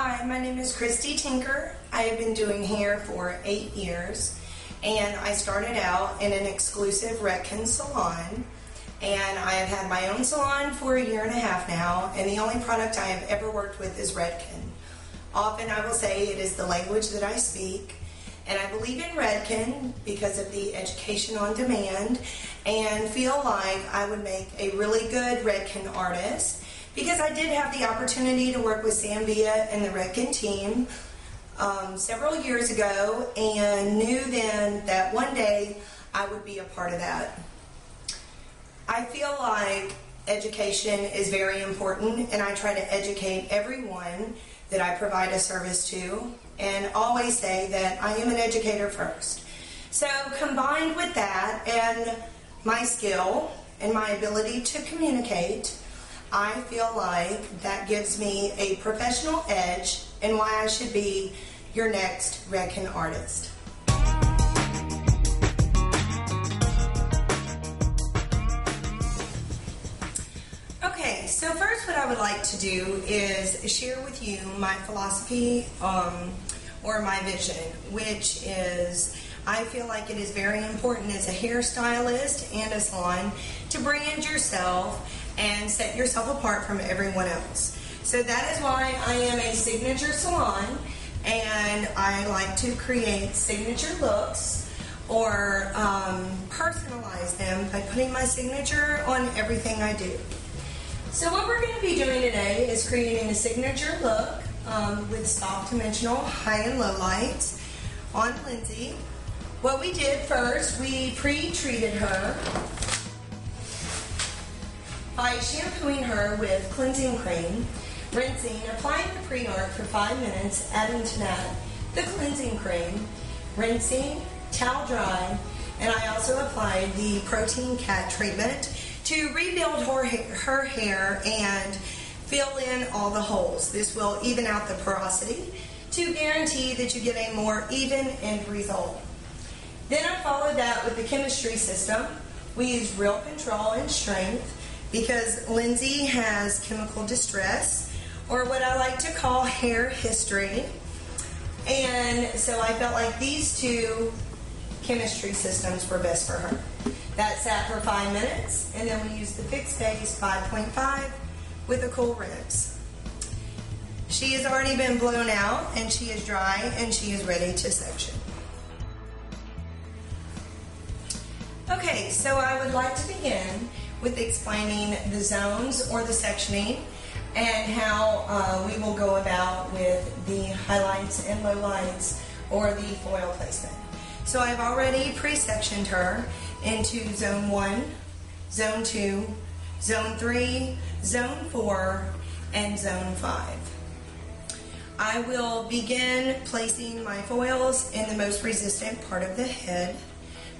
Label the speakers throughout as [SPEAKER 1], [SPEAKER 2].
[SPEAKER 1] Hi, my name is Christi Tinker. I have been doing hair for 8 years, and I started out in an exclusive Redken salon, and I have had my own salon for 1.5 years now, and the only product I have ever worked with is Redken. Often I will say it is the language that I speak, and I believe in Redken because of the education on demand, and feel like I would make a really good Redken artist because I did have the opportunity to work with Zambia and the Redken team several years ago, and knew then that one day I would be a part of that. I feel like education is very important, and I try to educate everyone that I provide a service to, and always say that I am an educator first. So combined with that and my skill and my ability to communicate, I feel like that gives me a professional edge and why I should be your next Redken artist. Okay, so first what I would like to do is share with you my philosophy or my vision, which is I feel like it is very important as a hairstylist and a salon to brand yourself and set yourself apart from everyone else. So that is why I am a signature salon, and I like to create signature looks or personalize them by putting my signature on everything I do. So what we're going to be doing today is creating a signature look with soft dimensional high and low lights on Lindsay. What we did first, we pre-treated her by shampooing her with cleansing cream, rinsing, applying the pre-art for 5 minutes, adding to that the cleansing cream, rinsing, towel dry, and I also applied the protein cat treatment to rebuild her hair and fill in all the holes. This will even out the porosity to guarantee that you get a more even end result. Then I followed that with the chemistry system. We used Real Control and Strength because Lindsay has chemical distress, or what I like to call hair history. And so I felt like these two chemistry systems were best for her. That sat for 5 minutes, and then we used the fixed base 5.5 with a cool rinse. She has already been blown out, and she is dry, and she is ready to section. Okay, so I would like to begin with explaining the zones or the sectioning and how we will go about with the highlights and lowlights or the foil placement. So I've already pre-sectioned her into Zone 1, Zone 2, Zone 3, Zone 4, and Zone 5. I will begin placing my foils in the most resistant part of the head,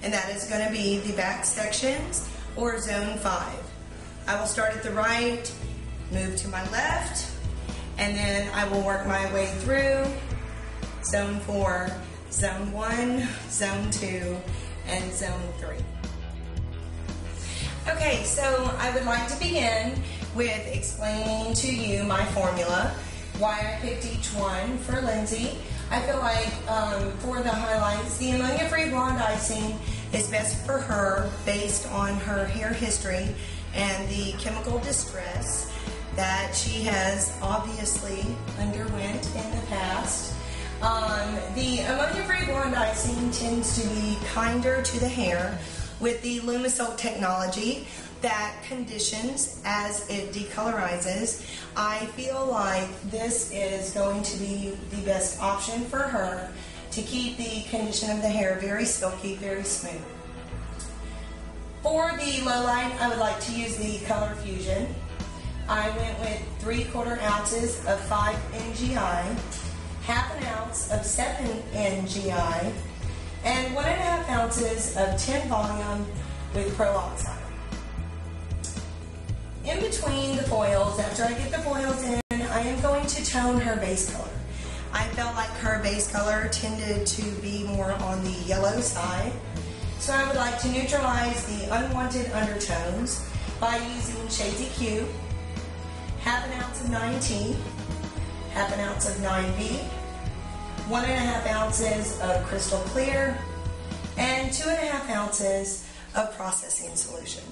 [SPEAKER 1] and that is going to be the back sections or Zone 5. I will start at the right, move to my left, and then I will work my way through Zone 4, Zone 1, Zone 2, and Zone 3. Okay, so I would like to begin with explaining to you my formula, why I picked each one for Lindsay. I feel like for the highlights, the ammonia-free blonde icing is best for her based on her hair history and the chemical distress that she has obviously underwent in the past. The ammonia-free blonde icing tends to be kinder to the hair with the Lumisilk technology that conditions as it decolorizes. I feel like this is going to be the best option for her to keep the condition of the hair very silky, very smooth. For the low light, I would like to use the Color Fusion. I went with 3/4 ounces of 5 NGI, 1/2 ounce of 7 NGI, and 1.5 ounces of 10 volume with peroxide. In between the foils, after I get the foils in, I am going to tone her base color. I felt like her base color tended to be more on the yellow side, so I would like to neutralize the unwanted undertones by using Shades EQ, 1/2 ounce of 9T, 1/2 ounce of 9B, 1½ ounces of crystal clear, and 2½ ounces of processing solution.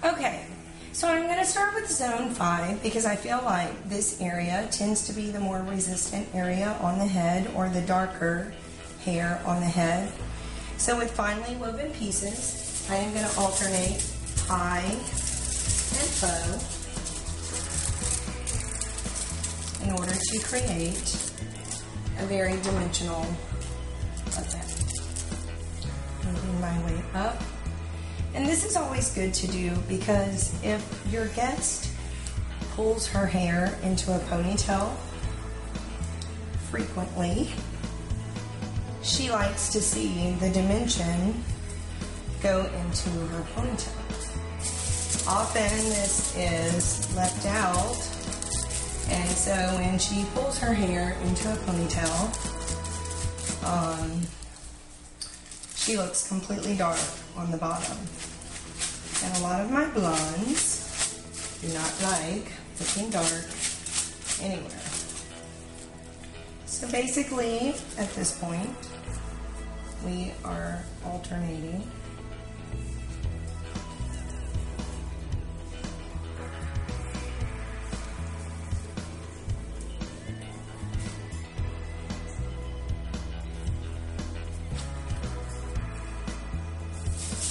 [SPEAKER 1] Okay, so I'm going to start with zone 5 because I feel like this area tends to be the more resistant area on the head, or the darker hair on the head. So with finely woven pieces, I am going to alternate high and low in order to create a very dimensional effect. Moving my way up. And this is always good to do because if your guest pulls her hair into a ponytail frequently, she likes to see the dimension go into her ponytail. Often this is left out, and so when she pulls her hair into a ponytail, she looks completely dark on the bottom. And a lot of my blondes do not like looking dark anywhere. So basically, at this point, we are alternating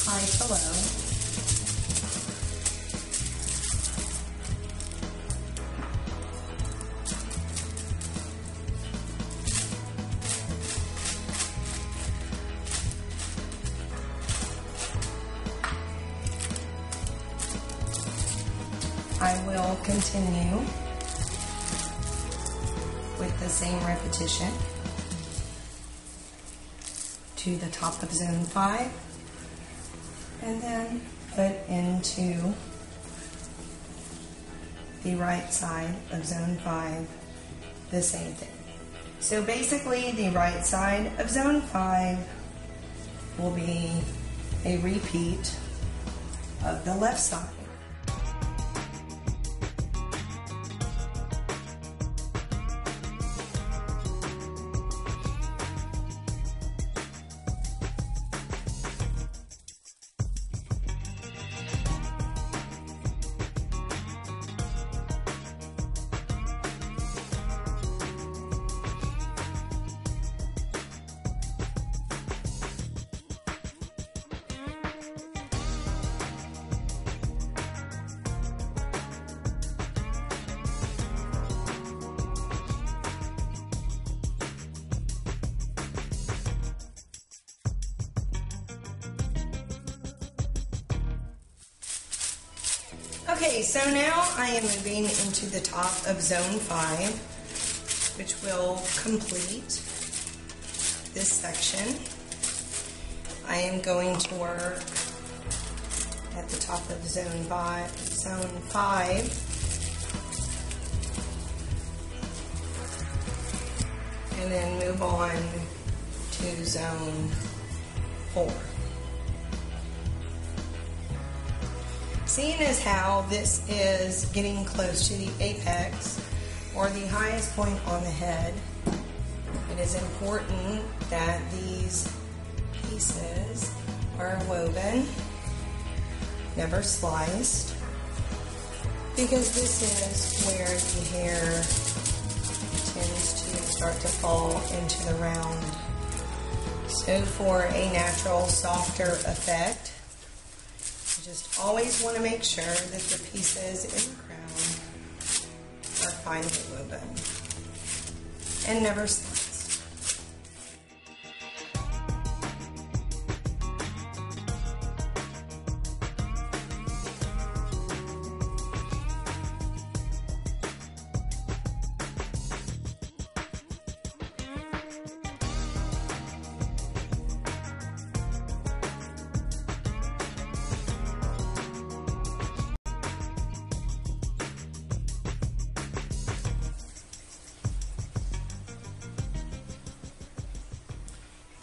[SPEAKER 1] high to low. I will continue with the same repetition to the top of zone 5, and then put into the right side of zone 5 the same thing. So basically the right side of zone 5 will be a repeat of the left side. Okay, so now I am moving into the top of zone 5, which will complete this section. I am going to work at the top of zone 5, and then move on to zone 4. Seeing as how this is getting close to the apex, or the highest point on the head, it is important that these pieces are woven, never sliced, because this is where the hair tends to start to fall into the round. So for a natural, softer effect, you just always want to make sure that the pieces in the crown are finely woven and never sliced.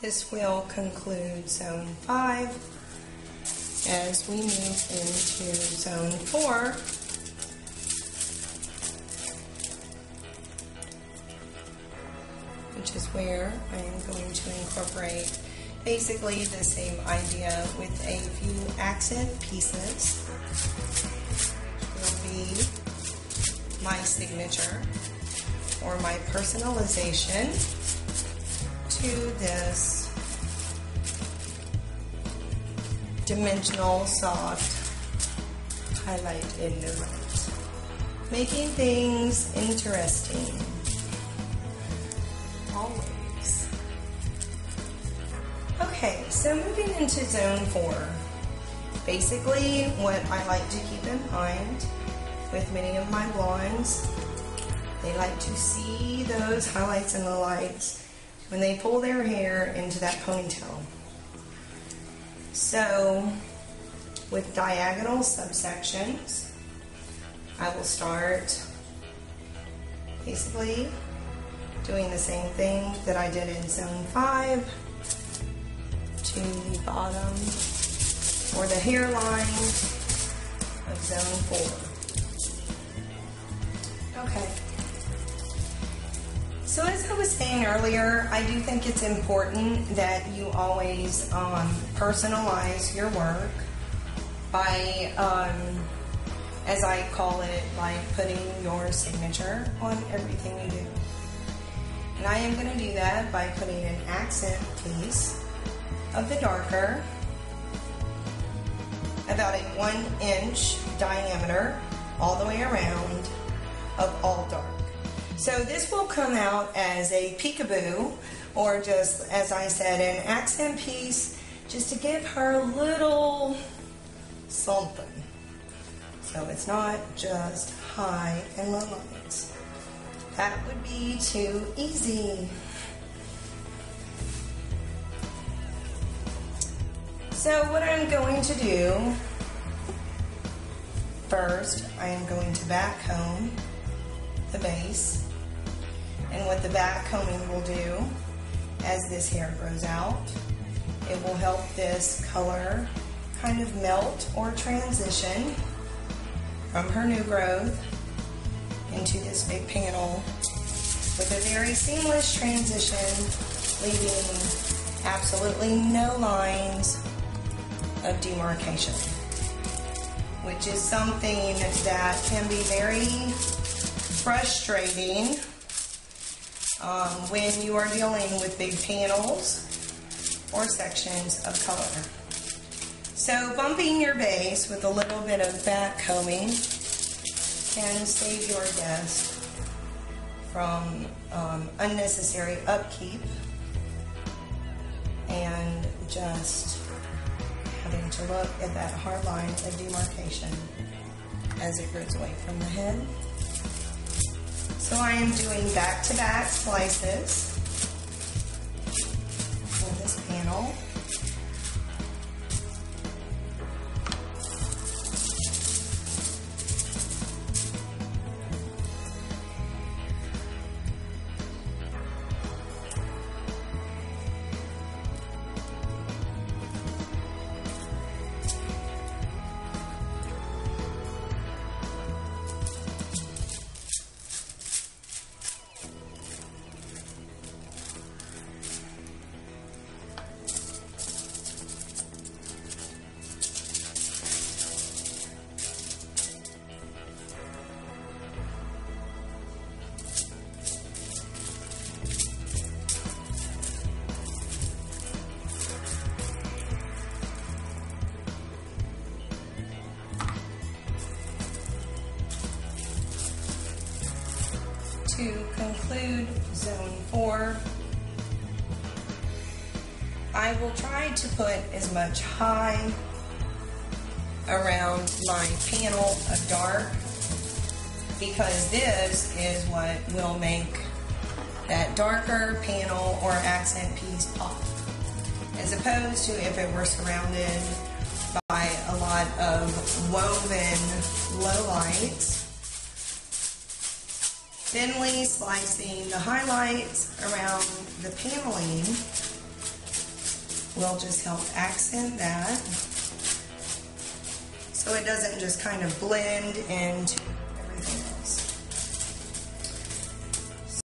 [SPEAKER 1] This will conclude zone 5. As we move into zone 4, which is where I am going to incorporate basically the same idea with a few accent pieces. Will be my signature or my personalization to this dimensional soft highlight in the right, making things interesting always. Okay, so moving into zone 4, basically what I like to keep in mind with many of my blondes, they like to see those highlights and lowlights when they pull their hair into that ponytail. So with diagonal subsections, I will start basically doing the same thing that I did in zone 5 to the bottom or the hairline of zone 4. Okay. So as I was saying earlier, I do think it's important that you always personalize your work by, as I call it, like putting your signature on everything you do. And I am going to do that by putting an accent piece of the darker, about a 1-inch diameter all the way around of all dark. So this will come out as a peekaboo, or just, as I said, an accent piece, just to give her a little something. So it's not just high and low lights. That would be too easy. So what I'm going to do, first I am going to back comb the base. And what the back combing will do, as this hair grows out, it will help this color kind of melt or transition from her new growth into this big panel with a very seamless transition, leaving absolutely no lines of demarcation, which is something that can be very frustrating when you are dealing with big panels or sections of color. So bumping your base with a little bit of back combing can save your guest from unnecessary upkeep and just having to look at that hard line of demarcation as it grows away from the head. So I am doing back-to-back slices for this panel. To conclude zone 4, I will try to put as much high around my panel of dark, because this is what will make that darker panel or accent piece pop, as opposed to if it were surrounded by a lot of woven low lights. Thinly slicing the highlights around the paneling will just help accent that, so it doesn't just kind of blend into